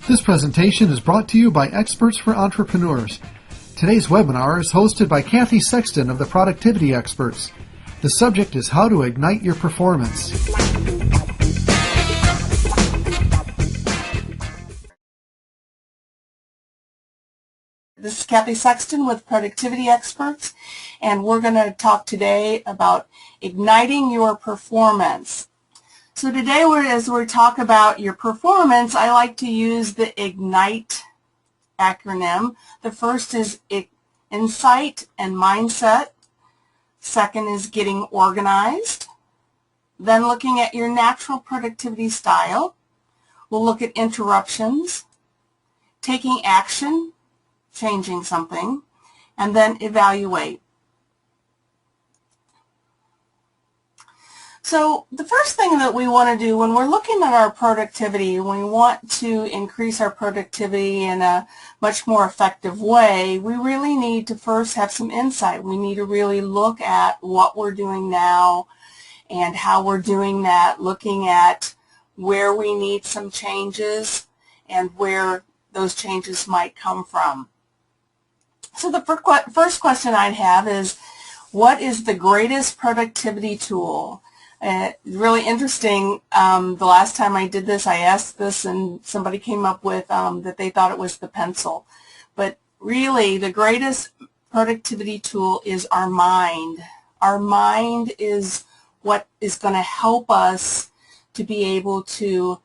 This presentation is brought to you by Experts for Entrepreneurs. Today's webinar is hosted by Kathy Sexton of the Productivity Experts. The subject is how to ignite your performance. This is Kathy Sexton with Productivity Experts, and we're going to talk today about igniting your performance. So today, as we talk about your performance, I like to use the IGNITE acronym. The first is insight and mindset. Second is getting organized. Then looking at your natural productivity style. We'll look at interruptions, taking action, changing something, and then evaluate. So the first thing that we want to do when we're looking at our productivity, when we want to increase our productivity in a much more effective way, we really need to first have some insight. We need to really look at what we're doing now and how we're doing that, looking at where we need some changes and where those changes might come from. So the first question I'd have is, what is the greatest productivity tool? Really interesting, the last time I did this, I asked this and somebody came up with that they thought it was the pencil. But really, the greatest productivity tool is our mind. Our mind is what is going to help us to be able to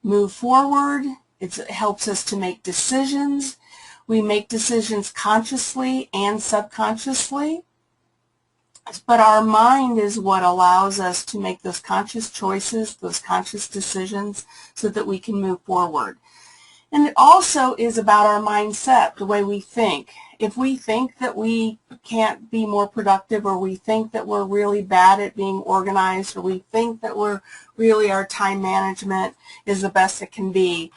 move forward. It helps us to make decisions. We make decisions consciously and subconsciously. But our mind is what allows us to make those conscious choices, those conscious decisions, so that we can move forward. And it also is about our mindset, the way we think. If we think that we can't be more productive, or we think that we're really bad at being organized, or we think that our time management is the best it can be,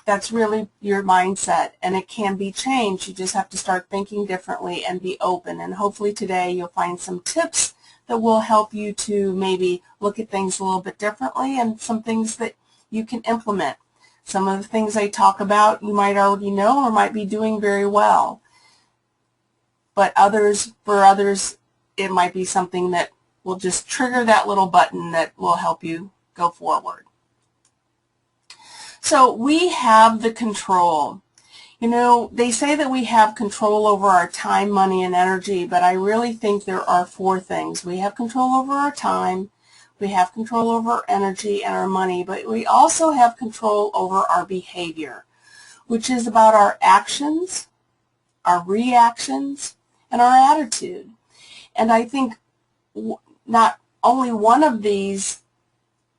that's really your mindset, and it can be changed. You just have to start thinking differently and be open. And hopefully today you'll find some tips that will help you to maybe look at things a little bit differently, and some things that you can implement. Some of the things I talk about you might already know or might be doing very well. But for others, it might be something that will just trigger that little button that will help you go forward. So we have the control. You know, they say that we have control over our time, money, and energy, but I really think there are four things. We have control over our time, we have control over our energy and our money, but we also have control over our behavior, which is about our actions, our reactions, and our attitude. And I think not only one of these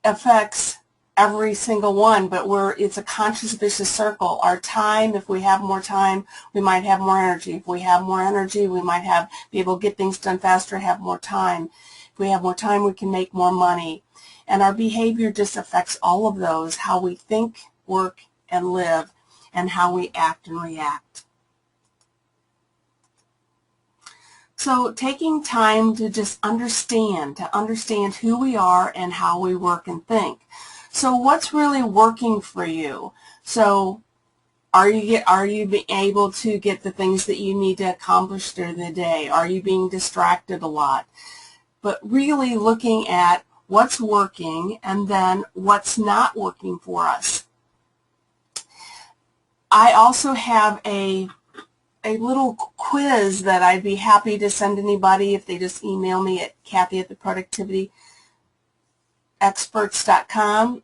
affects every single one, but it's a conscious vicious circle. Our time, if we have more time, we might have more energy. If we have more energy, we might be able to get things done faster, have more time. If we have more time, we can make more money. And our behavior just affects all of those, how we think, work, and live, and how we act and react. So taking time to just understand who we are and how we work and think. So what's really working for you? So are you able to get the things that you need to accomplish during the day? Are you being distracted a lot? But really looking at what's working and then what's not working for us. I also have a little quiz that I'd be happy to send anybody if they just email me at kathy@theproductivityexperts.com.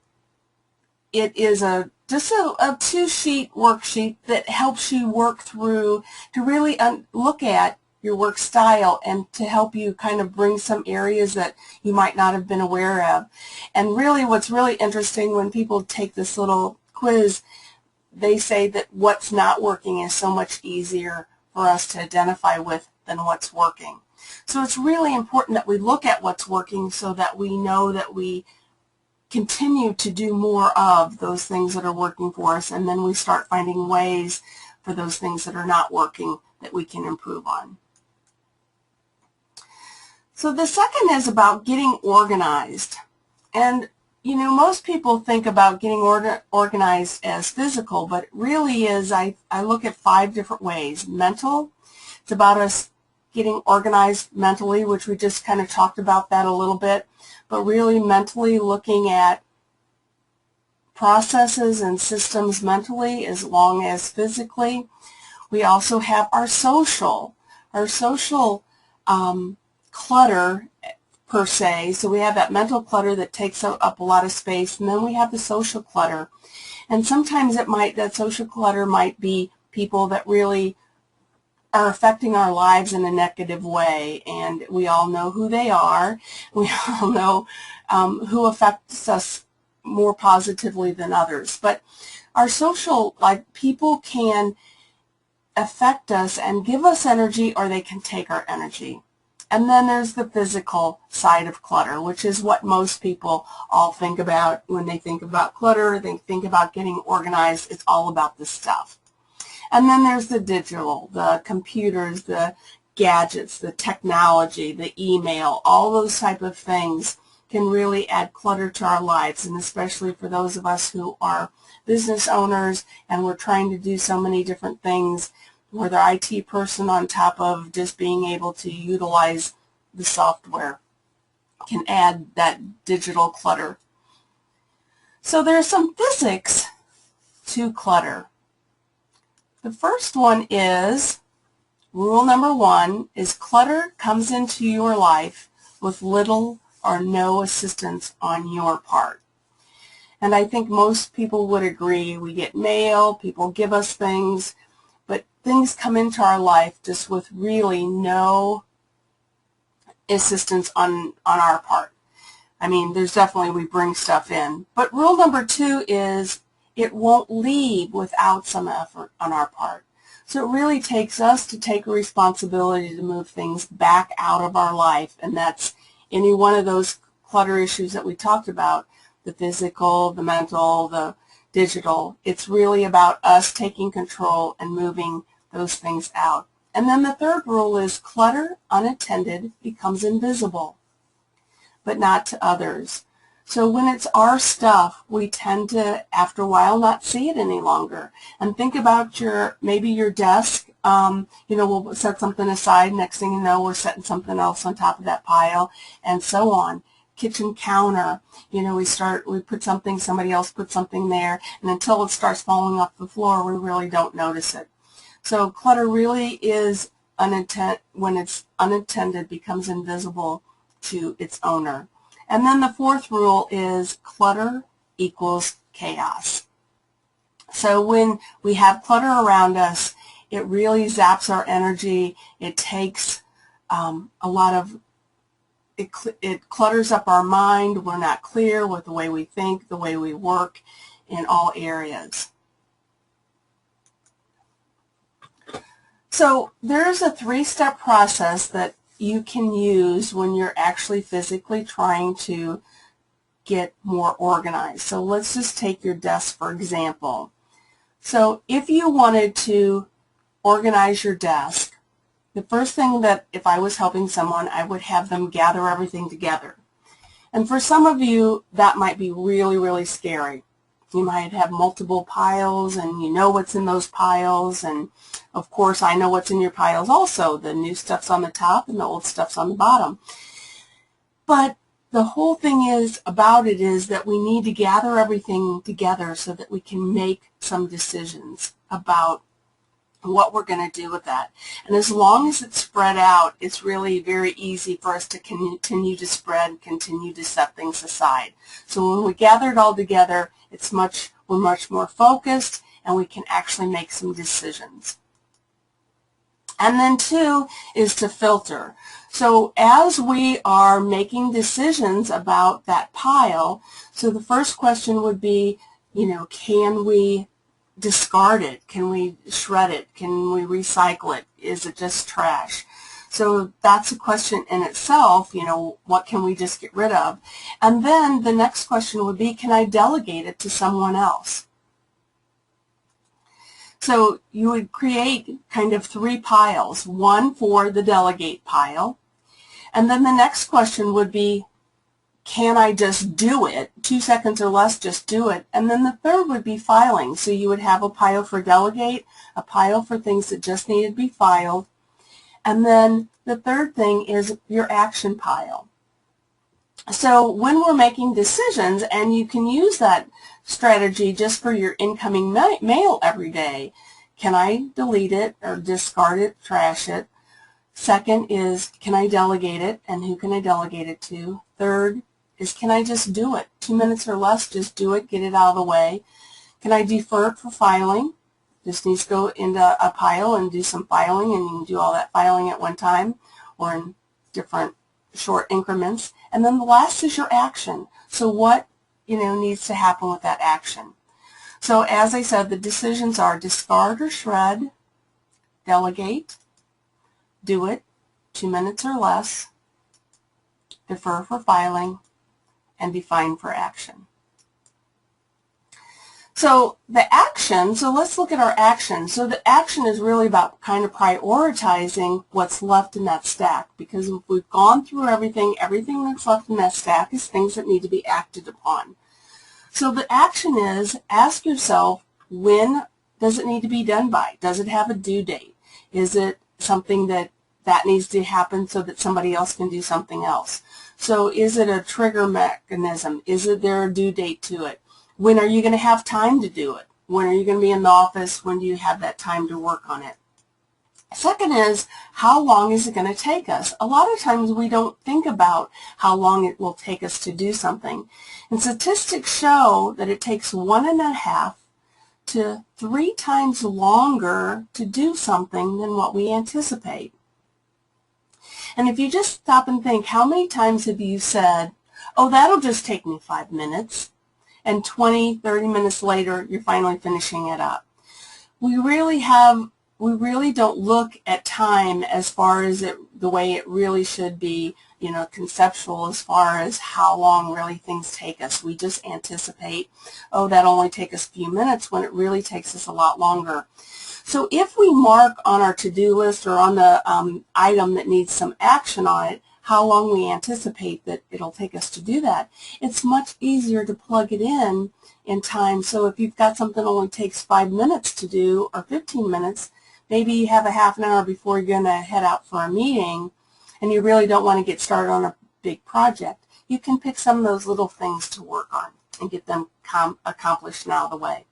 It is just a two-sheet worksheet that helps you work through to really look at your work style and to help you kind of bring some areas that you might not have been aware of. And really what's really interesting when people take this little quiz, they say that what's not working is so much easier for us to identify with than what's working. So it's really important that we look at what's working so that we know that we continue to do more of those things that are working for us, and then we start finding ways for those things that are not working that we can improve on. So the second is about getting organized. And you know, most people think about getting organized as physical, but it really is, I look at 5 different ways. Mental, it's about us getting organized mentally, which we just kind of talked about that a little bit, but really mentally looking at processes and systems mentally as long as physically. We also have our social clutter per se. So we have that mental clutter that takes up a lot of space, and then we have the social clutter. And sometimes that social clutter might be people that really are affecting our lives in a negative way, and we all know who they are. We all know who affects us more positively than others. But our social, like, people can affect us and give us energy, or they can take our energy. And then there's the physical side of clutter, which is what most people all think about when they think about clutter. They think about getting organized. It's all about this stuff. And then there's the digital, the computers, the gadgets, the technology, the email, all those type of things can really add clutter to our lives, and especially for those of us who are business owners and we're trying to do so many different things. We're the IT person on top of just being able to utilize the software can add that digital clutter. So there's some physics to clutter. The first one is, rule number 1 is clutter comes into your life with little or no assistance on your part. And I think most people would agree. We get mail, people give us things, but things come into our life just with really no assistance on our part. I mean, there's definitely, we bring stuff in. But rule number 2 is it won't leave without some effort on our part. So it really takes us to take a responsibility to move things back out of our life, and that's any one of those clutter issues that we talked about, the physical, the mental, the digital. It's really about us taking control and moving those things out. And then the third rule is clutter unattended becomes invisible, but not to others. So when it's our stuff, we tend to, after a while, not see it any longer. And think about maybe your desk. You know, we'll set something aside. Next thing you know, we're setting something else on top of that pile, and so on. Kitchen counter. You know, we put something, somebody else put something there, and until it starts falling off the floor, we really don't notice it. So clutter really is when it's unattended, becomes invisible to its owner. And then the fourth rule is clutter equals chaos. So when we have clutter around us, it really zaps our energy. It takes a lot of, it clutters up our mind. We're not clear with the way we think, the way we work in all areas. So there's a 3-step process that you can use when you're actually physically trying to get more organized. So let's just take your desk for example. So if you wanted to organize your desk, the first thing that, if I was helping someone, I would have them gather everything together. And for some of you, that might be really, really scary. You might have multiple piles, and you know what's in those piles, and of course I know what's in your piles also. The new stuff's on the top and the old stuff's on the bottom. But the whole thing is that we need to gather everything together so that we can make some decisions about what we're going to do with that. And as long as it's spread out, it's really very easy for us to continue to spread, continue to set things aside. So when we gather it all together, we're much more focused, and we can actually make some decisions. And then 2 is to filter. So as we are making decisions about that pile, so the first question would be, you know, can we discard it? Can we shred it? Can we recycle it? Is it just trash? So that's a question in itself, you know, what can we just get rid of? And then the next question would be, can I delegate it to someone else? So you would create kind of 3 piles, one for the delegate pile, and then the next question would be, can I just do it? 2 seconds or less, just do it. And then the third would be filing. So you would have a pile for delegate, a pile for things that just needed to be filed. And then the third thing is your action pile. So when we're making decisions, and you can use that strategy just for your incoming mail every day. Can I delete it or discard it, trash it? Second is, can I delegate it, and who can I delegate it to? Third is, can I just do it? 2 minutes or less, just do it, get it out of the way. Can I defer it for filing? Just needs to go into a pile and do some filing, and you can do all that filing at one time or in different short increments. And then the last is your action. So what needs to happen with that action? So as I said, the decisions are discard or shred, delegate, do it, 2 minutes or less, defer for filing, and define for action. So the action, so let's look at our action. So the action is really about kind of prioritizing what's left in that stack, because if we've gone through everything that's left in that stack is things that need to be acted upon. So the action is, ask yourself, when does it need to be done by? Does it have a due date? Is it something that needs to happen so that somebody else can do something else? So is it a trigger mechanism? Is there a due date to it? When are you going to have time to do it? When are you going to be in the office? When do you have that time to work on it? Second is, how long is it going to take us? A lot of times we don't think about how long it will take us to do something. And statistics show that it takes 1.5 to 3 times longer to do something than what we anticipate. And if you just stop and think, how many times have you said, oh, that'll just take me 5 minutes, and 20, 30 minutes later, you're finally finishing it up? We really don't look at time as far as the way it really should be, conceptual as far as how long really things take us. We just anticipate, oh, that'll only take us a few minutes, when it really takes us a lot longer. So if we mark on our to-do list or on the item that needs some action on it, how long we anticipate that it'll take us to do that, it's much easier to plug it in time. So if you've got something that only takes 5 minutes to do or 15 minutes, maybe you have a half an hour before you're going to head out for a meeting and you really don't want to get started on a big project, you can pick some of those little things to work on and get them accomplished and out of the way.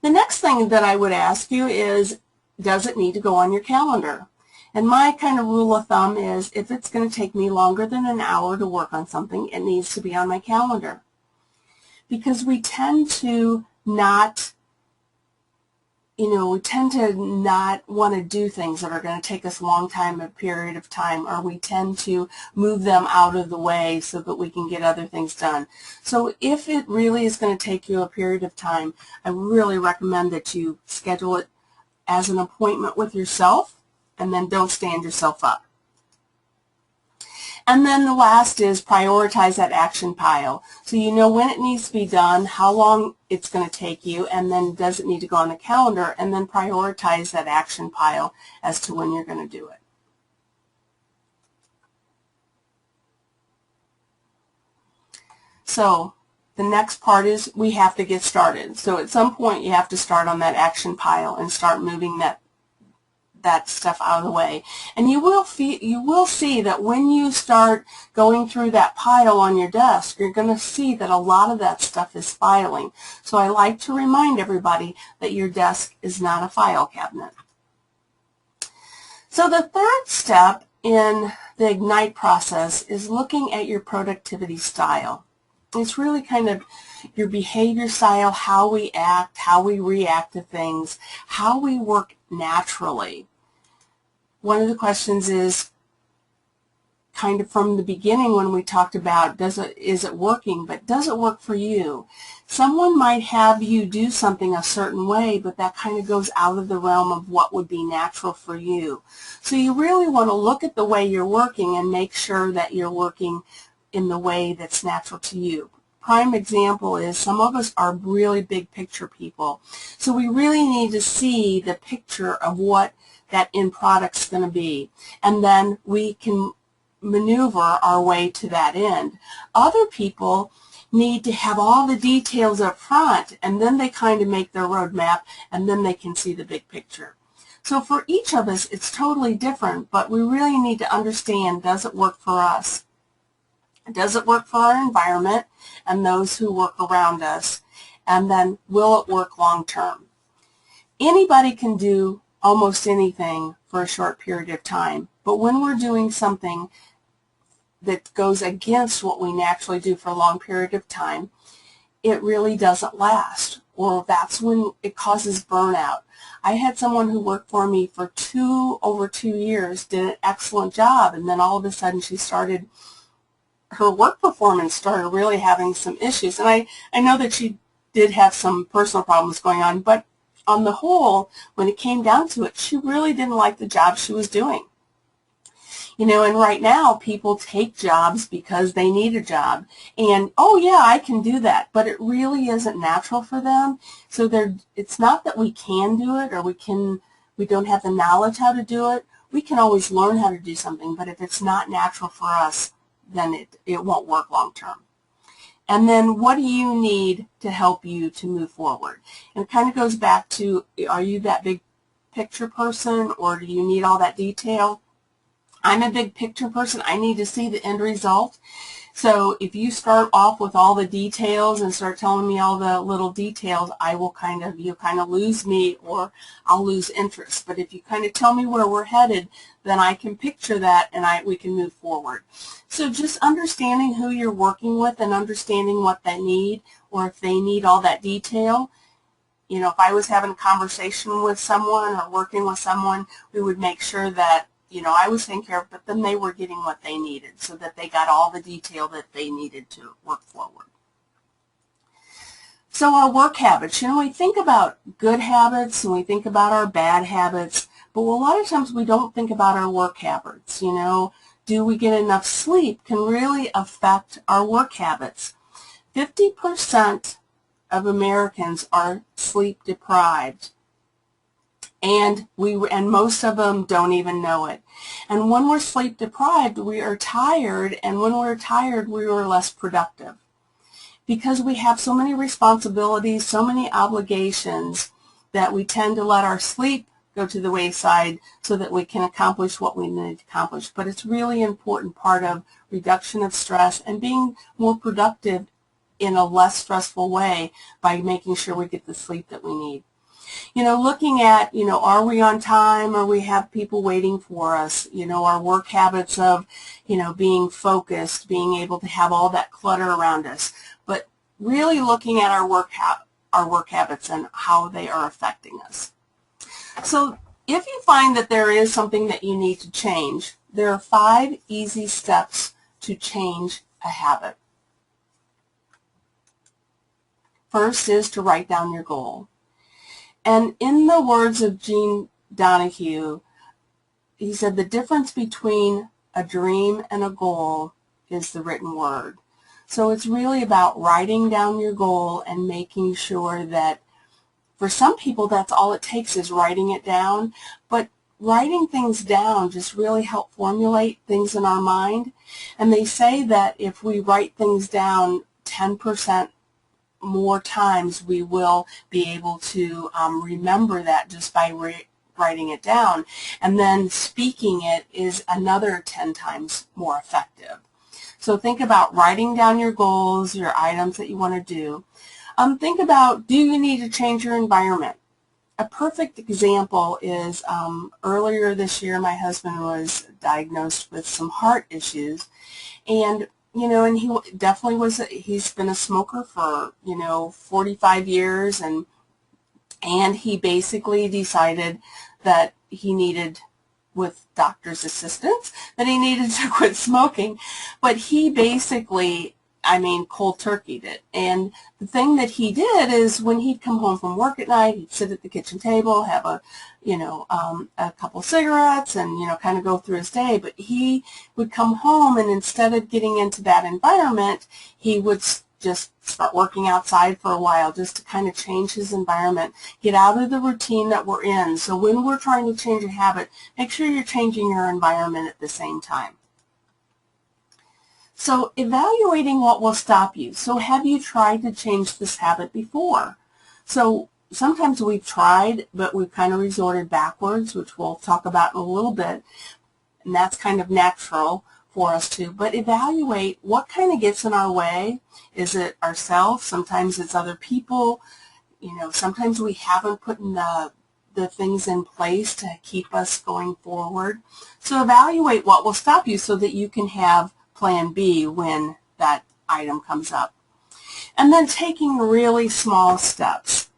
The next thing that I would ask you is, does it need to go on your calendar? And my kind of rule of thumb is, if it's going to take me longer than an hour to work on something, it needs to be on my calendar. Because we tend to not, want to do things that are going to take us a long time, a period of time, or we tend to move them out of the way so that we can get other things done. So if it really is going to take you a period of time, I really recommend that you schedule it as an appointment with yourself, and then don't stand yourself up. And then the last is, prioritize that action pile. So you know when it needs to be done, how long it's going to take you, and then does it need to go on the calendar, and then prioritize that action pile as to when you're going to do it. So the next part is, we have to get started. So at some point you have to start on that action pile and start moving that stuff out of the way. And you will see that when you start going through that pile on your desk, you're going to see that a lot of that stuff is filing. So I like to remind everybody that your desk is not a file cabinet. So the third step in the Ignite process is looking at your productivity style. It's really kind of your behavior style, how we act, how we react to things, how we work naturally. One of the questions is, kind of from the beginning when we talked about, is it working, but does it work for you? Someone might have you do something a certain way, but that kind of goes out of the realm of what would be natural for you. So you really want to look at the way you're working and make sure that you're working in the way that's natural to you. Prime example is, some of us are really big picture people. So we really need to see the picture of what that end product's going to be. And then we can maneuver our way to that end. Other people need to have all the details up front, and then they kind of make their roadmap, and then they can see the big picture. So for each of us, it's totally different, but we really need to understand, does it work for us? Does it work for our environment and those who work around us? And then, will it work long term? Anybody can do almost anything for a short period of time, but when we're doing something that goes against what we naturally do for a long period of time, it really doesn't last, or that's when it causes burnout. I had someone who worked for me for over 2 years, did an excellent job, and then all of a sudden her work performance started really having some issues. And I know that she did have some personal problems going on, but on the whole, when it came down to it, she really didn't like the job she was doing. You know, and right now people take jobs because they need a job, and oh yeah, I can do that, but it really isn't natural for them. So it's not that we can do it, or we don't have the knowledge how to do it. We can always learn how to do something, but if it's not natural for us, then it won't work long term. And then, what do you need to help you to move forward? And it kind of goes back to, are you that big picture person, or do you need all that detail? I'm a big picture person. I need to see the end result. So if you start off with all the details and start telling me all the little details, you'll kind of lose me, or I'll lose interest. But if you kind of tell me where we're headed, then I can picture that, and we can move forward. So just understanding who you're working with and understanding what they need, or if they need all that detail. You know, if I was having a conversation with someone or working with someone, we would make sure that, you know, I was taking care of, but then they were getting what they needed, so that they got all the detail that they needed to work forward. So our work habits, you know, we think about good habits and we think about our bad habits, but a lot of times we don't think about our work habits. You know, do we get enough sleep can really affect our work habits. 50% of Americans are sleep deprived. And most of them don't even know it. And when we're sleep deprived, we are tired, and when we're tired, we are less productive. Because we have so many responsibilities, so many obligations, that we tend to let our sleep go to the wayside so that we can accomplish what we need to accomplish. But it's really an important part of reduction of stress and being more productive in a less stressful way by making sure we get the sleep that we need. You know, looking at, you know, are we on time, or we have people waiting for us? You know, our work habits of, you know, being focused, being able to have all that clutter around us. But really looking at our work habits and how they are affecting us. So if you find that there is something that you need to change, there are 5 easy steps to change a habit. First is to write down your goal. And in the words of Gene Donahue, he said the difference between a dream and a goal is the written word. So it's really about writing down your goal and making sure that, for some people, that's all it takes is writing it down. But writing things down just really help formulate things in our mind. And they say that if we write things down 10% more times, we will be able to remember that just by writing it down. And then speaking it is another 10 times more effective. So think about writing down your goals, your items that you want to do. Think about, do you need to change your environment? A perfect example is earlier this year my husband was diagnosed with some heart issues, and you know, and he definitely he's been a smoker for, you know, 45 years, and he basically decided that he needed, with doctor's assistance, that he needed to quit smoking. But he basically, I mean, cold turkeyed it. And the thing that he did is, when he'd come home from work at night, he'd sit at the kitchen table, have a couple cigarettes, and, you know, kind of go through his day. But he would come home, and instead of getting into that environment, he would just start working outside for a while, just to kind of change his environment, get out of the routine that we're in. So when we're trying to change a habit, make sure you're changing your environment at the same time. So evaluating what will stop you. So have you tried to change this habit before? So sometimes we've tried, but we've kind of resorted backwards, which we'll talk about in a little bit, and that's kind of natural for us to. But evaluate what kind of gets in our way. Is it ourselves? Sometimes it's other people. You know, sometimes we haven't put in the things in place to keep us going forward. So evaluate what will stop you so that you can have plan B when that item comes up. And then taking really small steps.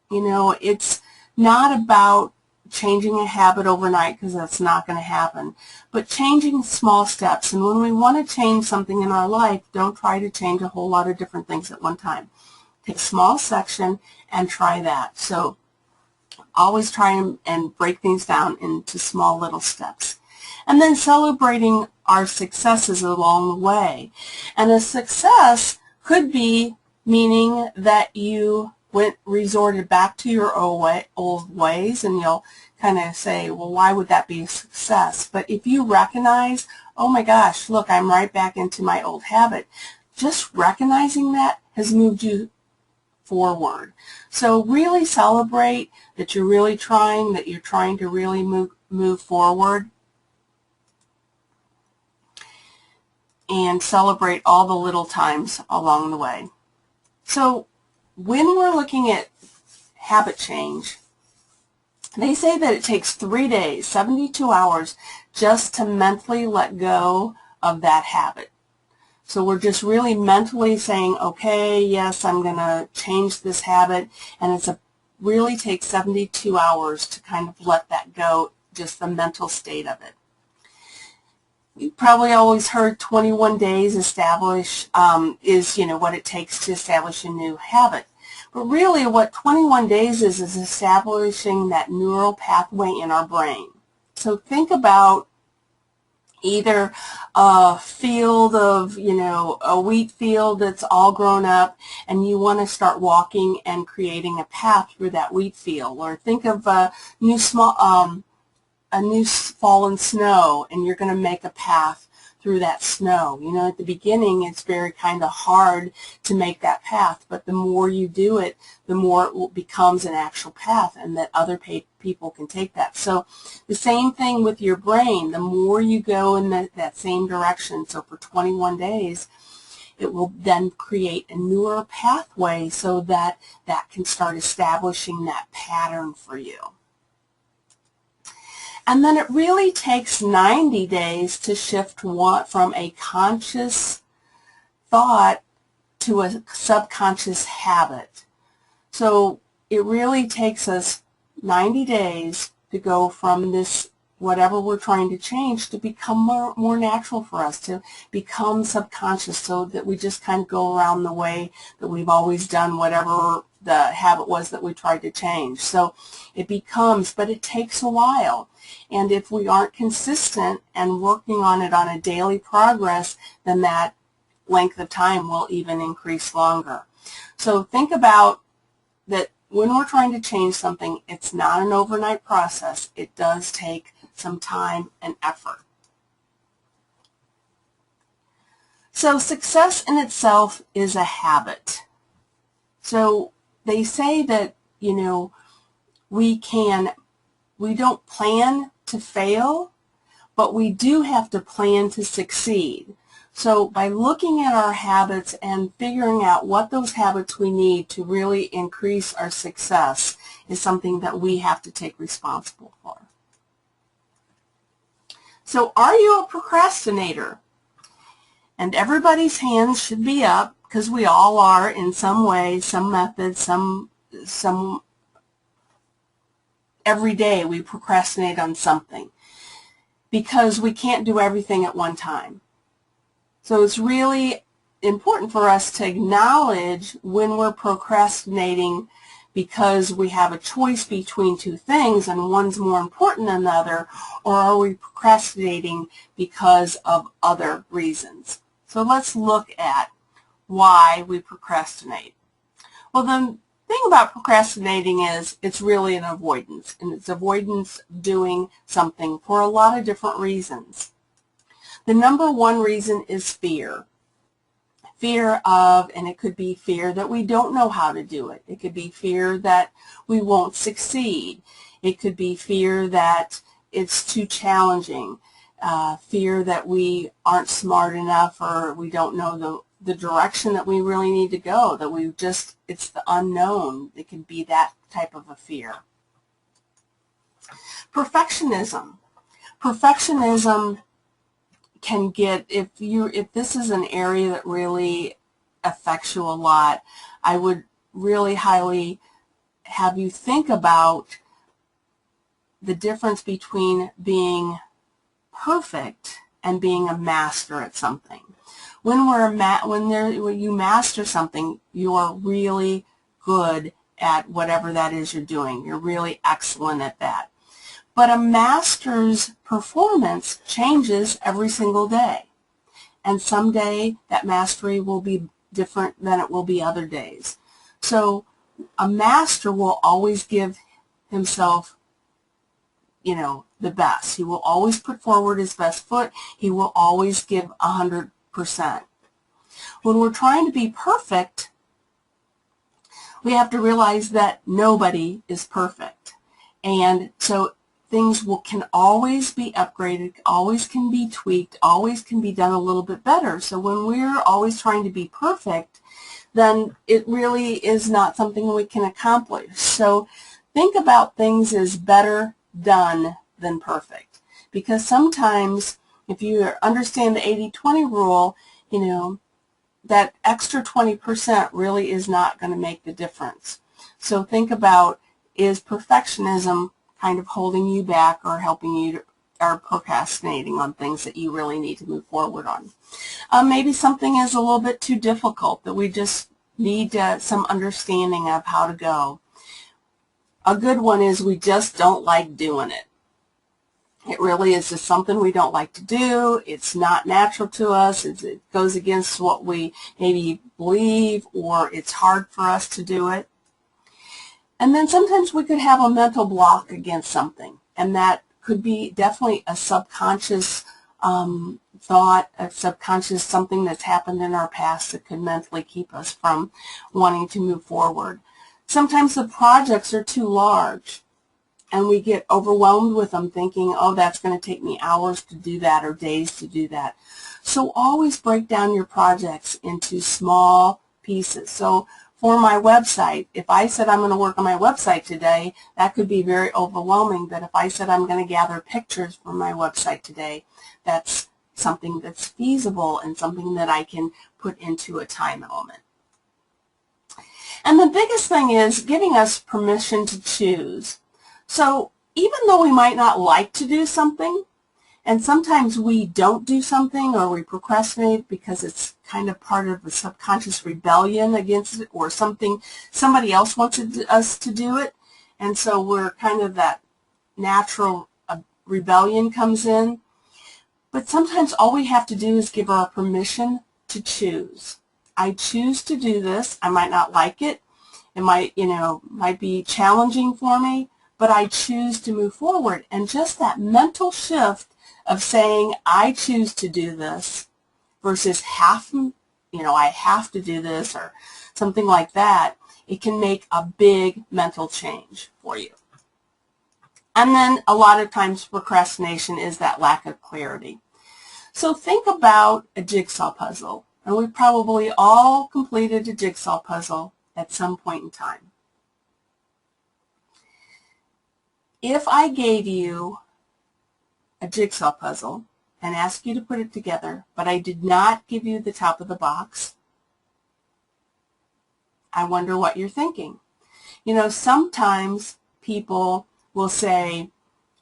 You know, it's not about changing a habit overnight, because that's not going to happen, but changing small steps. And when we want to change something in our life, don't try to change a whole lot of different things at one time. Take a small section and try that. So always try and break things down into small little steps. And then celebrating our successes along the way. And a success could be meaning that you resorted back to your old ways, and you'll kind of say, well, why would that be a success? But if you recognize, oh my gosh, look, I'm right back into my old habit, just recognizing that has moved you forward. So really celebrate that you're really trying, that you're trying to really move forward, and celebrate all the little times along the way. So when we're looking at habit change, they say that it takes 3 days, 72 hours, just to mentally let go of that habit. So we're just really mentally saying, okay, yes, I'm going to change this habit, and really takes 72 hours to kind of let that go, just the mental state of it. You've probably always heard 21 days is what it takes to establish a new habit. But really what 21 days is establishing that neural pathway in our brain. So think about either a field of, a wheat field that's all grown up, and you want to start walking and creating a path through that wheat field. Or think of a new fallen snow, and you're going to make a path through that snow. You know, at the beginning it's very kind of hard to make that path, but the more you do it, the more it becomes an actual path, and that other people can take that. So the same thing with your brain. The more you go in that same direction, so for 21 days, it will then create a neural pathway so that that can start establishing that pattern for you. And then it really takes 90 days to shift from a conscious thought to a subconscious habit. So it really takes us 90 days to go from this, whatever we're trying to change, to become more natural for us, to become subconscious, so that we just kind of go around the way that we've always done, whatever the habit was that we tried to change. So it becomes, but it takes a while. And if we aren't consistent and working on it on a daily progress, then that length of time will even increase longer. So think about that when we're trying to change something, it's not an overnight process. It does take some time and effort. So success in itself is a habit. So they say that, we don't plan to fail, but we do have to plan to succeed. So by looking at our habits and figuring out what those habits we need to really increase our success is something that we have to take responsible for. So are you a procrastinator? And everybody's hands should be up, because we all are in some way, some method, some every day we procrastinate on something, because we can't do everything at one time. So it's really important for us to acknowledge when we're procrastinating because we have a choice between two things and one's more important than the other, or are we procrastinating because of other reasons? So let's look at why we procrastinate. Well, the thing about procrastinating is it's really an avoidance, and it's avoidance doing something for a lot of different reasons. The number one reason is fear. Fear of, and it could be fear that we don't know how to do it. It could be fear that we won't succeed. It could be fear that it's too challenging. Fear that we aren't smart enough, or we don't know the direction that we really need to go, that it's the unknown. It can be that type of a fear. Perfectionism. Perfectionism can get, if this is an area that really affects you a lot, I would really highly have you think about the difference between being perfect and being a master at something. When you master something, you are really good at whatever that is you're doing. You're really excellent at that. But a master's performance changes every single day. And someday that mastery will be different than it will be other days. So a master will always give himself, the best. He will always put forward his best foot. He will always give 100%. When we're trying to be perfect, we have to realize that nobody is perfect. And so things can always be upgraded, always can be tweaked, always can be done a little bit better. So when we're always trying to be perfect, then it really is not something we can accomplish. So think about things as better done than perfect. Because sometimes if you understand the 80-20 rule, that extra 20% really is not going to make the difference. So think about, is perfectionism kind of holding you back or helping you or procrastinating on things that you really need to move forward on? Maybe something is a little bit too difficult that we just need some understanding of how to go. A good one is we just don't like doing it. It really is just something we don't like to do. It's not natural to us. It goes against what we maybe believe, or it's hard for us to do it. And then sometimes we could have a mental block against something, and that could be definitely a subconscious thought, a subconscious something that's happened in our past that could mentally keep us from wanting to move forward. Sometimes the projects are too large, and we get overwhelmed with them thinking, oh, that's going to take me hours to do that or days to do that. So always break down your projects into small pieces. So for my website, if I said I'm going to work on my website today, that could be very overwhelming. But if I said I'm going to gather pictures for my website today, that's something that's feasible and something that I can put into a time element. And the biggest thing is giving us permission to choose. So even though we might not like to do something, and sometimes we don't do something or we procrastinate because it's kind of part of a subconscious rebellion against it, or somebody else wants us to do it, and so we're kind of that natural rebellion comes in. But sometimes all we have to do is give our permission to choose. I choose to do this. I might not like it. It might be challenging for me, but I choose to move forward. And just that mental shift of saying, I choose to do this versus I have to do this or something like that, it can make a big mental change for you. And then a lot of times procrastination is that lack of clarity. So think about a jigsaw puzzle. And we've probably all completed a jigsaw puzzle at some point in time. If I gave you a jigsaw puzzle and asked you to put it together, but I did not give you the top of the box, I wonder what you're thinking. Sometimes people will say,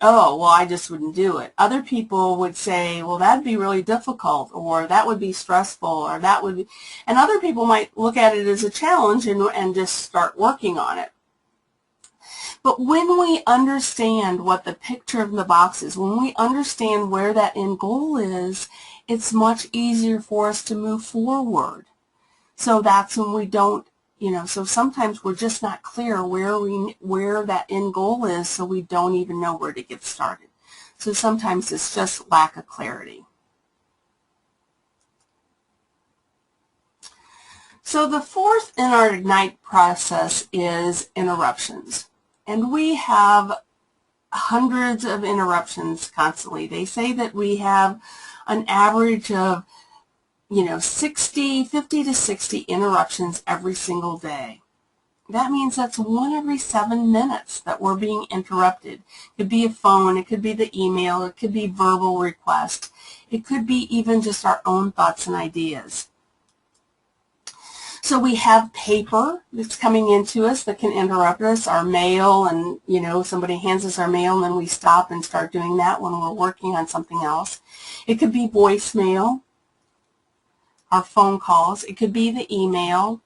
oh, well, I just wouldn't do it. Other people would say, well, that'd be really difficult, or that would be stressful, or that would be, and other people might look at it as a challenge and just start working on it. But when we understand what the picture of the box is, when we understand where that end goal is, it's much easier for us to move forward. So that's when we don't, so sometimes we're just not clear where that end goal is, so we don't even know where to get started. So sometimes it's just lack of clarity. So the fourth in our IGNITE process is interruptions. And we have hundreds of interruptions constantly. They say that we have an average of 50 to 60 interruptions every single day. That means that's 1 every 7 minutes that we're being interrupted. It could be a phone, it could be the email, it could be verbal request, it could be even just our own thoughts and ideas. So we have paper that's coming into us that can interrupt us, our mail, and somebody hands us our mail and then we stop and start doing that when we're working on something else. It could be voicemail, our phone calls, it could be the email,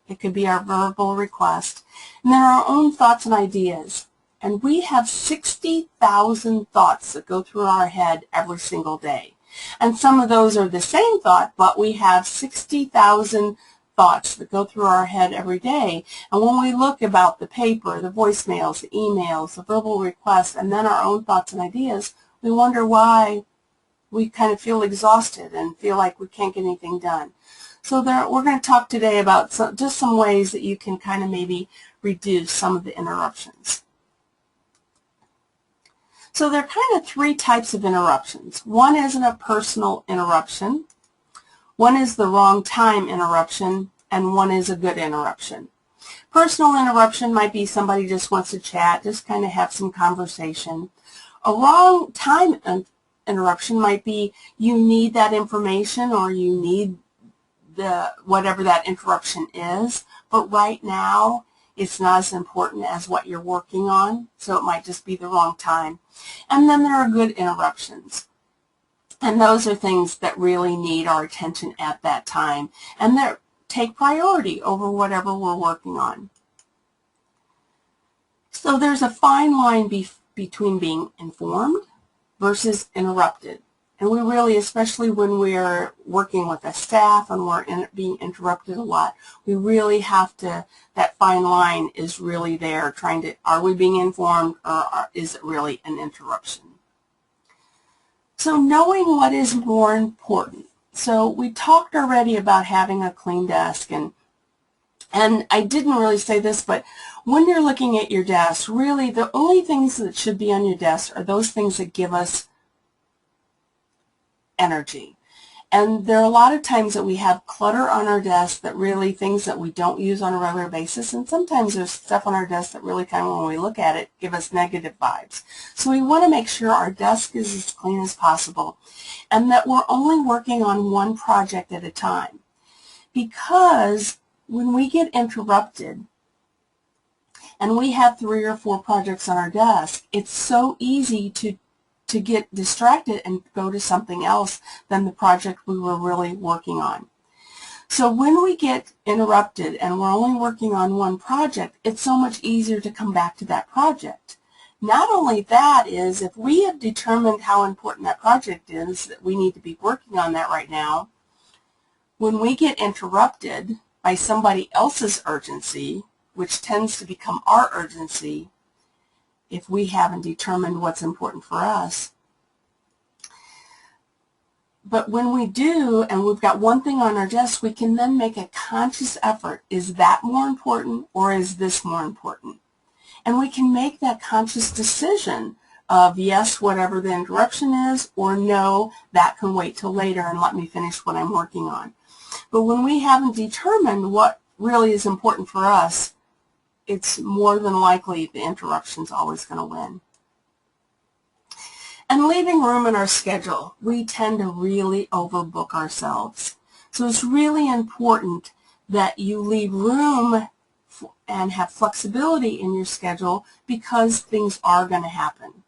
it could be our verbal request, and then our own thoughts and ideas. And we have 60,000 thoughts that go through our head every single day. And some of those are the same thought, but we have 60,000 thoughts that go through our head every day. And when we look about the paper, the voicemails, the emails, the verbal requests, and then our own thoughts and ideas, we wonder why we kind of feel exhausted and feel like we can't get anything done. So we're going to talk today about just some ways that you can kind of maybe reduce some of the interruptions. So there are kind of 3 types of interruptions. One is a personal interruption, one is the wrong time interruption, and one is a good interruption. Personal interruption might be somebody just wants to chat, just kind of have some conversation. A wrong time interruption might be you need that information or you need whatever that interruption is, but right now it's not as important as what you're working on, so it might just be the wrong time. And then there are good interruptions, and those are things that really need our attention at that time and that take priority over whatever we're working on. So there's a fine line between being informed versus interrupted. And we really, especially when we're working with a staff and we're being interrupted a lot, we really have to, that fine line is really there, are we being informed or is it really an interruption? So knowing what is more important. So we talked already about having a clean desk, and I didn't really say this, but when you're looking at your desk, really the only things that should be on your desk are those things that give us energy. And there are a lot of times that we have clutter on our desk that really things that we don't use on a regular basis, and sometimes there's stuff on our desk that really kind of, when we look at it, give us negative vibes. So we want to make sure our desk is as clean as possible and that we're only working on one project at a time. Because when we get interrupted and we have 3 or 4 projects on our desk, it's so easy to get distracted and go to something else than the project we were really working on. So when we get interrupted and we're only working on one project, it's so much easier to come back to that project. Not only that is, if we have determined how important that project is, that we need to be working on that right now, when we get interrupted by somebody else's urgency, which tends to become our urgency, if we haven't determined what's important for us. But when we do, and we've got one thing on our desk, we can then make a conscious effort. Is that more important or is this more important? And we can make that conscious decision of yes, whatever the interruption is, or no, that can wait till later and let me finish what I'm working on. But when we haven't determined what really is important for us, it's more than likely the interruption's always going to win. And leaving room in our schedule, we tend to really overbook ourselves. So it's really important that you leave room and have flexibility in your schedule because things are going to happen.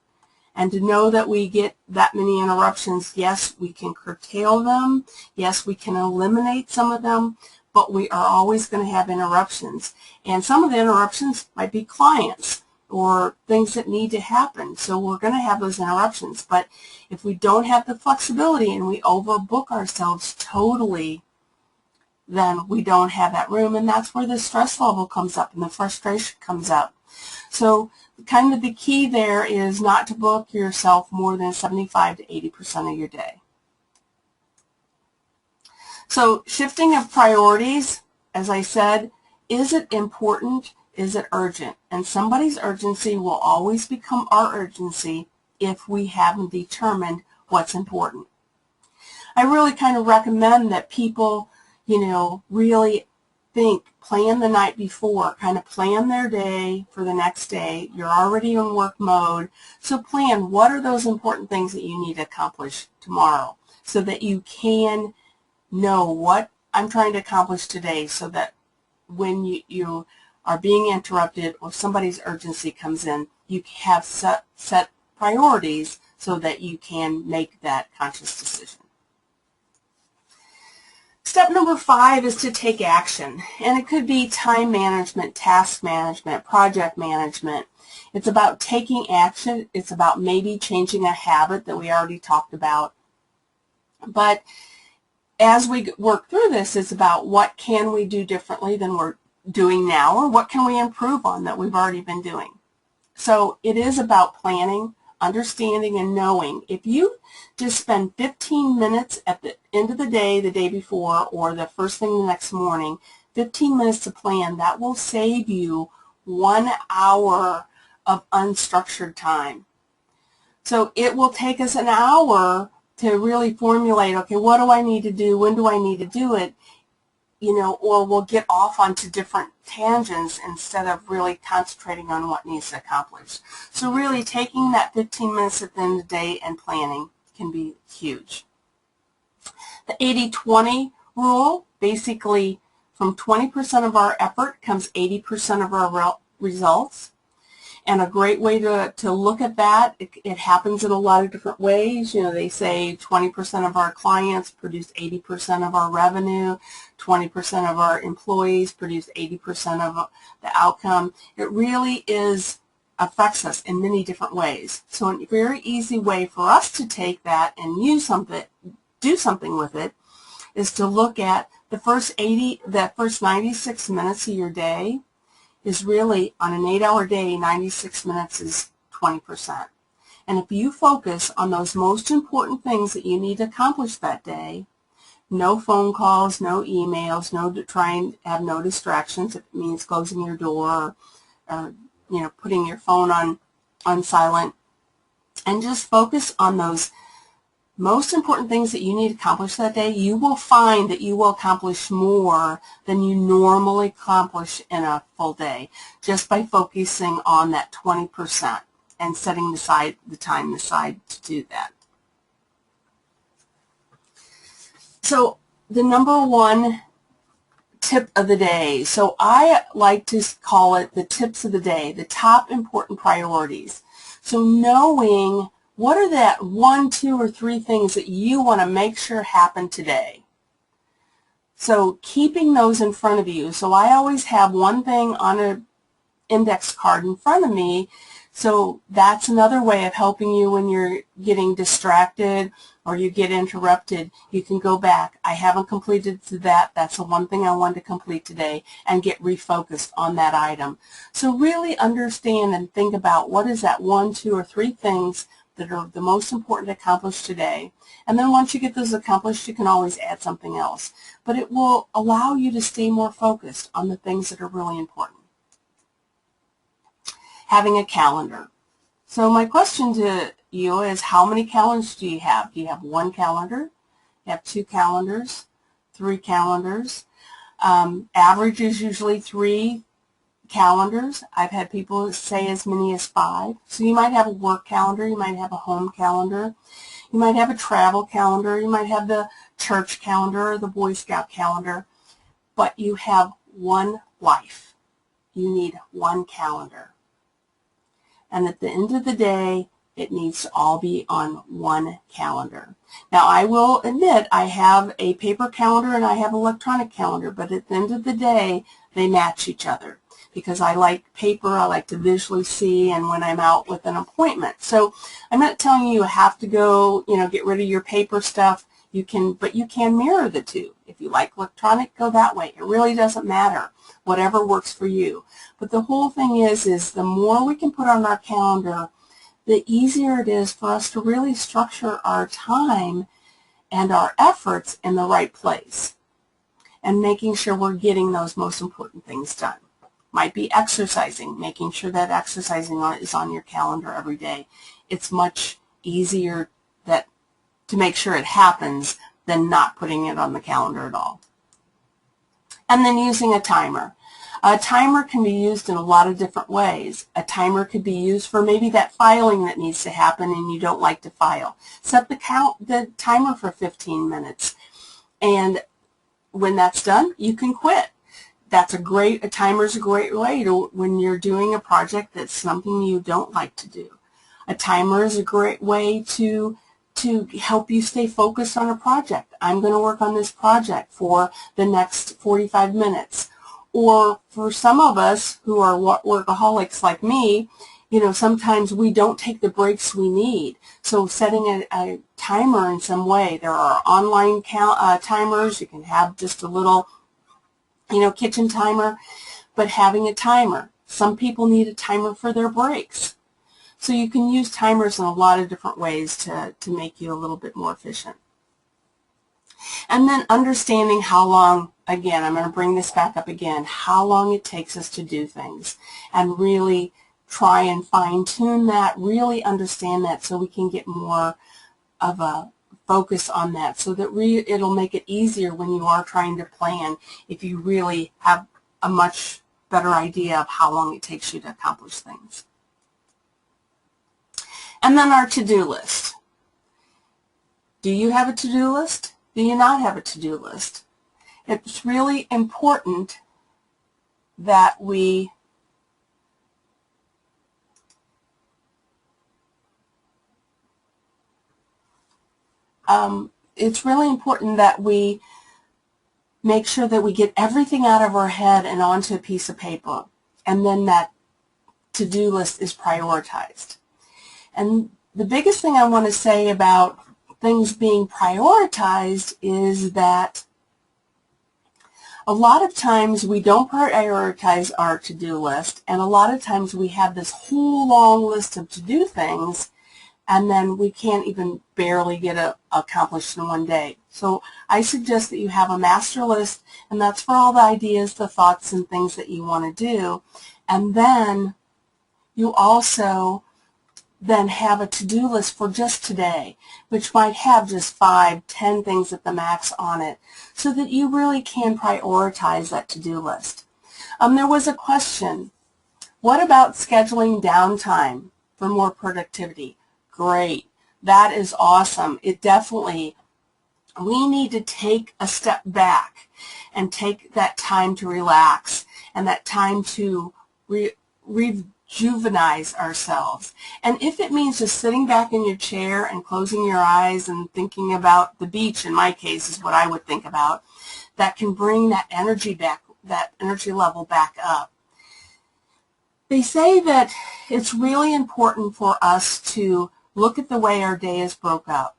And to know that we get that many interruptions, yes, we can curtail them, yes, we can eliminate some of them, but we are always going to have interruptions. And some of the interruptions might be clients or things that need to happen. So we're going to have those interruptions. But if we don't have the flexibility and we overbook ourselves totally, then we don't have that room. And that's where the stress level comes up and the frustration comes up. So kind of the key there is not to book yourself more than 75 to 80% of your day. So shifting of priorities, as I said, is it important? Is it urgent? And somebody's urgency will always become our urgency if we haven't determined what's important. I really kind of recommend that people, really plan the night before, kind of plan their day for the next day. You're already in work mode, so plan what are those important things that you need to accomplish tomorrow so that you can know what I'm trying to accomplish today, so that when you are being interrupted or somebody's urgency comes in, you have set priorities so that you can make that conscious decision. Step number 5 is to take action, and it could be time management, task management, project management. It's about taking action. It's about maybe changing a habit that we already talked about. But as we work through this, it's about what can we do differently than we're doing now, or what can we improve on that we've already been doing. So it is about planning, understanding, and knowing. If you just spend 15 minutes at the end of the day before, or the first thing the next morning, 15 minutes to plan, that will save you 1 hour of unstructured time. So it will take us an hour to really formulate, okay, what do I need to do? When do I need to do it? Or we'll get off onto different tangents instead of really concentrating on what needs to accomplish. So really taking that 15 minutes at the end of the day and planning can be huge. The 80-20 rule, basically from 20% of our effort comes 80% of our results. And a great way to look at that, it happens in a lot of different ways. They say 20% of our clients produce 80% of our revenue, 20% of our employees produce 80% of the outcome. It really affects us in many different ways. So a very easy way for us to take that and do something with it is to look at the first 96 minutes of your day is really, on an 8-hour day, 96 minutes is 20%. And if you focus on those most important things that you need to accomplish that day, no phone calls, no emails, try and have no distractions. If it means closing your door or putting your phone on silent, and just focus on those most important things that you need to accomplish that day, you will find that you will accomplish more than you normally accomplish in a full day just by focusing on that 20% and setting the time aside to do that. So the number 1 tip of the day. So I like to call it the tips of the day, the top important priorities. So knowing what are that 1, 2, or 3 things that you want to make sure happen today? So keeping those in front of you. So I always have one thing on an index card in front of me. So that's another way of helping you when you're getting distracted or you get interrupted. You can go back. I haven't completed that. That's the one thing I wanted to complete today, and get refocused on that item. So really understand and think about what is that 1, 2, or 3 things that are the most important to accomplish today. And then once you get those accomplished, you can always add something else. But it will allow you to stay more focused on the things that are really important. Having a calendar. So my question to you is, how many calendars do you have? Do you have 1 calendar? You have 2 calendars? 3 calendars? Average is usually 3 calendars. I've had people say as many as 5. So you might have a work calendar, you might have a home calendar, you might have a travel calendar, you might have the church calendar or the Boy Scout calendar, but you have one life. You need 1 calendar. And at the end of the day, it needs to all be on 1 calendar. Now, I will admit I have a paper calendar and I have an electronic calendar, but at the end of the day, they match each other. Because I like paper, I like to visually see, and when I'm out with an appointment. So I'm not telling you have to go, get rid of your paper stuff. But you can mirror the two. If you like electronic, go that way. It really doesn't matter, whatever works for you. But the whole thing is the more we can put on our calendar, the easier it is for us to really structure our time and our efforts in the right place. and making sure we're getting those most important things done. Might be exercising, making sure that exercising is on your calendar every day. It's much easier to make sure it happens than not putting it on the calendar at all. And then using a timer. A timer can be used in a lot of different ways. A timer could be used for maybe that filing that needs to happen and you don't like to file. Set the timer for 15 minutes. And when that's done, you can quit. A timer's a great way to, when you're doing a project that's something you don't like to do. A timer is a great way to help you stay focused on a project. I'm going to work on this project for the next 45 minutes. Or for some of us who are workaholics like me, sometimes we don't take the breaks we need. So setting a timer in some way. There are online timers. You can have just a little, kitchen timer, but having a timer. Some people need a timer for their breaks. So you can use timers in a lot of different ways to make you a little bit more efficient. And then understanding how long, again, I'm going to bring this back up again, how long it takes us to do things, and really try and fine-tune that, really understand that so we can get more of a focus on that, so that it'll make it easier when you are trying to plan, if you really have a much better idea of how long it takes you to accomplish things. And then our to-do list. Do you have a to-do list? Do you not have a to-do list? It's really important that we make sure that we get everything out of our head and onto a piece of paper, and then that to-do list is prioritized. And the biggest thing I want to say about things being prioritized is that a lot of times we don't prioritize our to-do list, and a lot of times we have this whole long list of to-do things, and then we can't even barely get it accomplished in one day. So I suggest that you have a master list, and that's for all the ideas, the thoughts, and things that you want to do. And then you also then have a to-do list for just today, which might have just 5, 10 things at the max on it, so that you really can prioritize that to-do list. There was a question, what about scheduling downtime for more productivity? Great. That is awesome. We need to take a step back and take that time to relax and that time to rejuvenate ourselves. And if it means just sitting back in your chair and closing your eyes and thinking about the beach, in my case, is what I would think about, that can bring that energy back, that energy level back up. They say that it's really important for us to look at the way our day is broke up.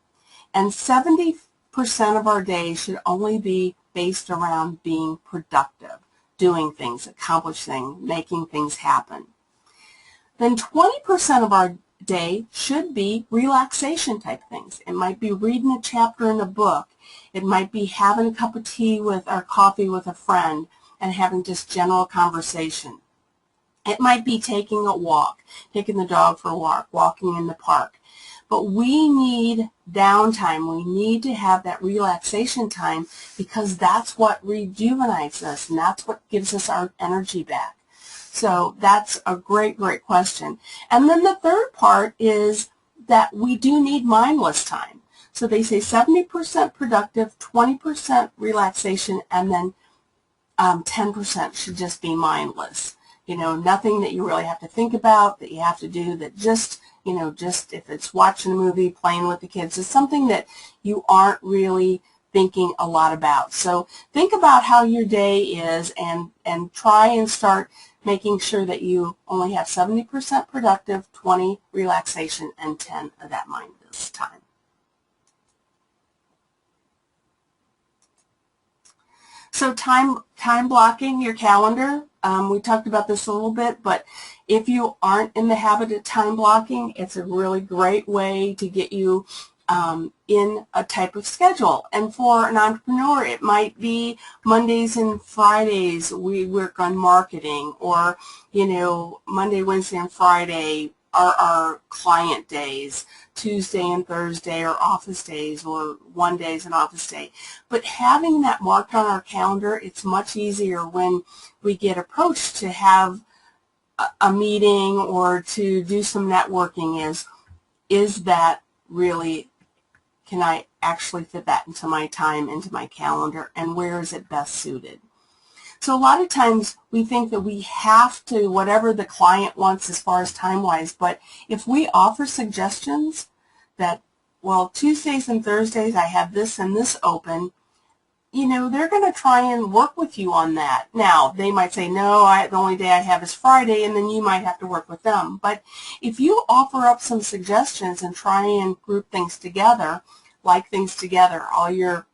And 70% of our day should only be based around being productive, doing things, accomplishing, making things happen. Then 20% of our day should be relaxation type things. It might be reading a chapter in a book. It might be having a cup of tea or coffee with a friend and having just general conversation. It might be taking a walk, taking the dog for a walk, walking in the park. But we need downtime. We need to have that relaxation time, because that's what rejuvenates us, and that's what gives us our energy back. So that's a great, great question. And then the third part is that we do need mindless time. So they say 70% productive, 20% relaxation, and then 10% should just be mindless. Nothing that you really have to think about, that you have to do, that just if it's watching a movie, playing with the kids, it's something that you aren't really thinking a lot about. So think about how your day is and try and start making sure that you only have 70% productive, 20 relaxation, and 10 of that mindless time. So time blocking your calendar. We talked about this a little bit, but if you aren't in the habit of time blocking, it's a really great way to get you in a type of schedule. And for an entrepreneur, it might be Mondays and Fridays we work on marketing, or, Monday, Wednesday, and Friday are our client days. Tuesday and Thursday are office days, or one day is an office day. But having that marked on our calendar, it's much easier when we get approached to have a meeting or to do some networking. Is that really, can I actually fit that into my time, into my calendar, and where is it best suited? So a lot of times we think that we have to, whatever the client wants as far as time-wise, but if we offer suggestions that, well, Tuesdays and Thursdays I have this and this open, they're going to try and work with you on that. Now, they might say, no, the only day I have is Friday, and then you might have to work with them. But if you offer up some suggestions and try and group things together, all your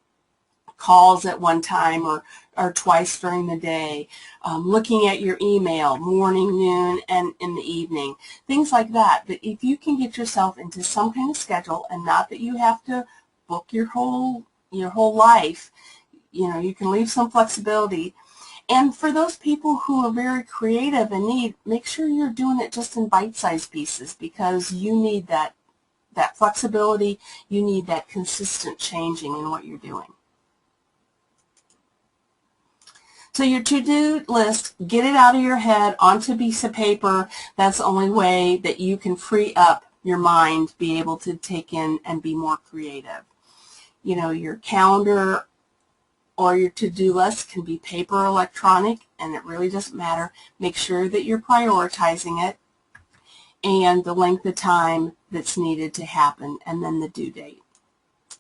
calls at one time or twice during the day, looking at your email morning, noon, and in the evening, things like that. But if you can get yourself into some kind of schedule, and not that you have to book your whole life, you can leave some flexibility. And for those people who are very creative and make sure you're doing it just in bite-sized pieces, because you need that flexibility, you need that consistent changing in what you're doing. So your to-do list, get it out of your head onto a piece of paper. That's the only way that you can free up your mind, be able to take in and be more creative. Your calendar or your to-do list can be paper or electronic, and it really doesn't matter. Make sure that you're prioritizing it and the length of time that's needed to happen, and then the due date.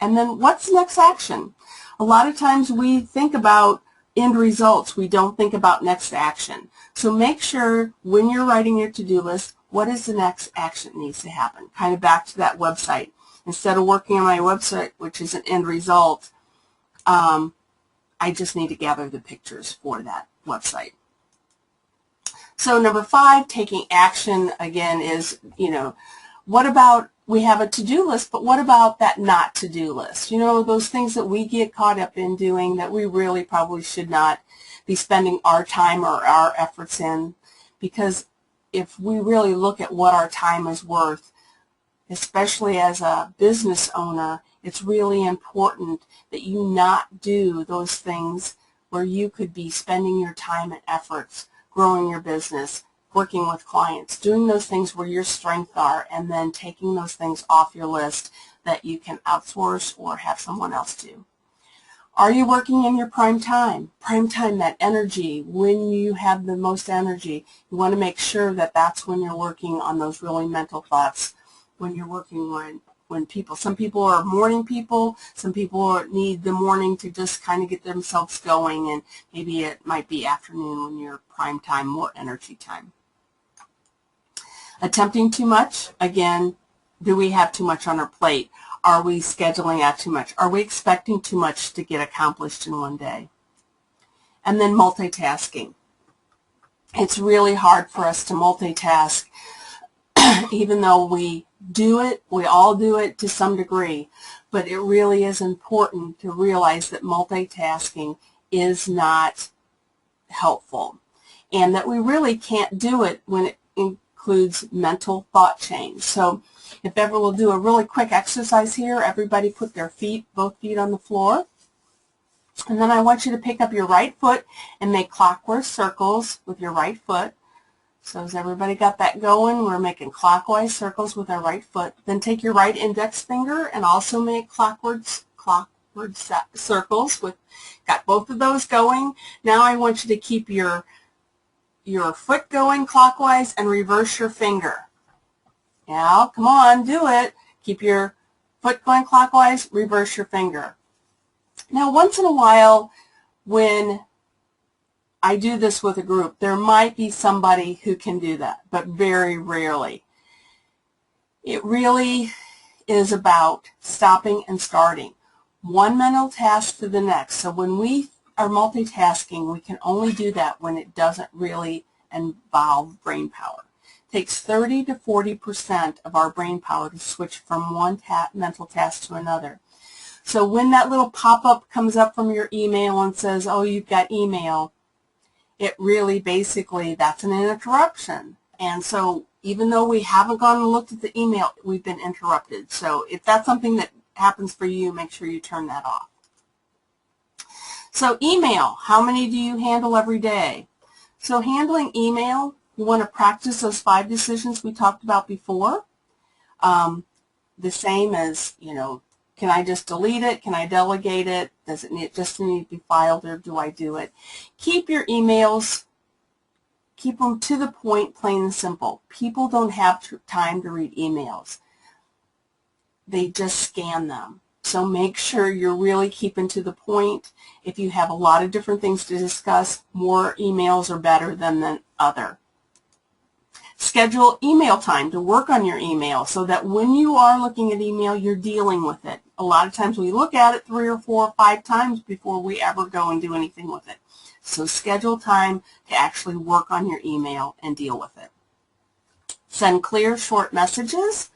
And then what's the next action? A lot of times we think about end results. We don't think about next action. So make sure when you're writing your to-do list, what is the next action that needs to happen? Kind of back to that website. Instead of working on my website, which is an end result, I just need to gather the pictures for that website. So number 5, taking action, again, is, what about, we have a to-do list, but what about that not to-do list? Those things that we get caught up in doing that we really probably should not be spending our time or our efforts in, because if we really look at what our time is worth, especially as a business owner, it's really important that you not do those things where you could be spending your time and efforts growing your business, working with clients, doing those things where your strengths are, and then taking those things off your list that you can outsource or have someone else do. Are you working in your prime time? Prime time, that energy, when you have the most energy, you want to make sure that that's when you're working on those really mental thoughts, when you're working when people, some people are morning people, some people need the morning to just kind of get themselves going, and maybe it might be afternoon when you're prime time, more energy time. Attempting too much, again, do we have too much on our plate? Are we scheduling out too much? Are we expecting too much to get accomplished in one day? And then multitasking. It's really hard for us to multitask, even though we do it, we all do it to some degree, but it really is important to realize that multitasking is not helpful, and that we really can't do it when it includes mental thought change. So if ever, we'll do a really quick exercise here. Everybody put their feet, both feet on the floor, and then I want you to pick up your right foot and make clockwise circles with your right foot. So has everybody got that going? We're making clockwise circles with our right foot. Then take your right index finger and also make clockwise circles. Got both of those going. Now I want you to keep your foot going clockwise and reverse your finger. Now, come on, do it. Keep your foot going clockwise, reverse your finger. Now, once in a while, when I do this with a group, there might be somebody who can do that, but very rarely. It really is about stopping and starting. One mental task to the next. So when we are multitasking, we can only do that when it doesn't really involve brain power. takes 30 to 40% of our brain power to switch from one mental task to another. So when that little pop-up comes up from your email and says, oh, you've got email, it really basically, that's an interruption. And so even though we haven't gone and looked at the email, we've been interrupted. So if that's something that happens for you, make sure you turn that off. So email, how many do you handle every day? So handling email, you want to practice those 5 decisions we talked about before. The same as, you know, can I just delete it? Can I delegate it? Does it just need to be filed, or do I do it? Keep your emails, keep them to the point, plain and simple. People don't have time to read emails. They just scan them. So make sure you're really keeping to the point. If you have a lot of different things to discuss, more emails are better than the other. Schedule email time to work on your email so that when you are looking at email, you're dealing with it. A lot of times we look at it 3 or 4 or 5 times before we ever go and do anything with it. So schedule time to actually work on your email and deal with it. Send clear, short messages.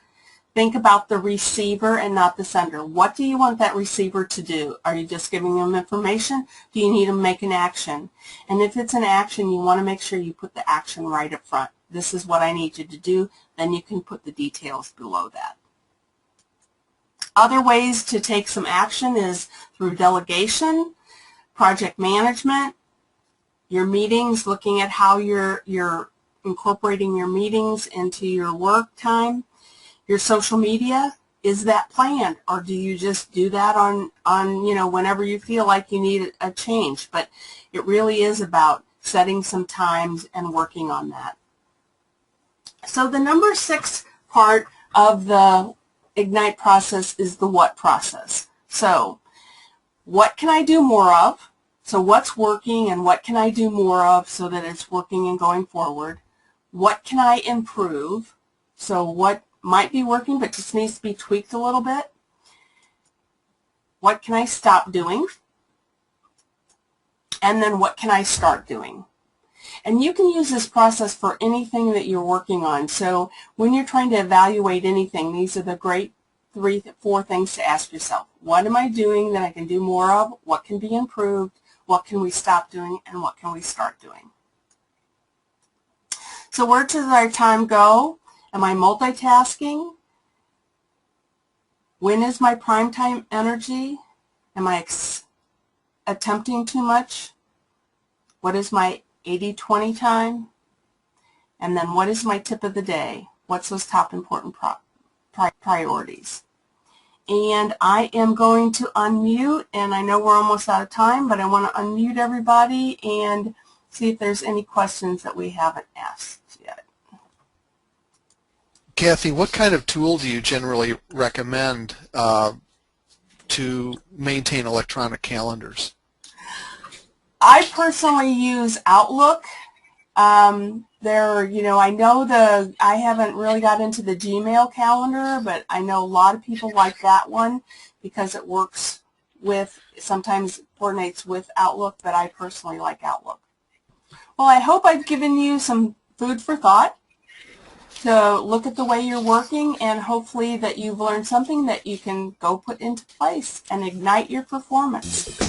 Think about the receiver and not the sender. What do you want that receiver to do? Are you just giving them information? Do you need them to make an action? And if it's an action, you want to make sure you put the action right up front. This is what I need you to do. Then you can put the details below that. Other ways to take some action is through delegation, project management, your meetings, looking at how you're incorporating your meetings into your work time. Your social media, is that planned, or do you just do that on you know, whenever you feel like you need a change? But it really is about setting some times and working on that. So the number 6 part of the Ignite process is the what process. So what can I do more of? So what's working and what can I do more of so that it's working and going forward? What can I improve? So what might be working but just needs to be tweaked a little bit? What can I stop doing? And then what can I start doing? And you can use this process for anything that you're working on. So when you're trying to evaluate anything, these are the great 4 things to ask yourself. What am I doing that I can do more of? What can be improved? What can we stop doing? And what can we start doing? So where does our time go? Am I multitasking? When is my prime time energy? Am I attempting too much? What is my 80-20 time? And then what is my tip of the day? What's those top important priorities? And I am going to unmute, and I know we're almost out of time, but I want to unmute everybody and see if there's any questions that we haven't asked yet. Kathy, what kind of tool do you generally recommend to maintain electronic calendars? I personally use Outlook. I know I haven't really got into the Gmail calendar, but I know a lot of people like that one because it works with, sometimes coordinates with Outlook, but I personally like Outlook. Well, I hope I've given you some food for thought to look at the way you're working, and hopefully that you've learned something that you can go put into place and ignite your performance.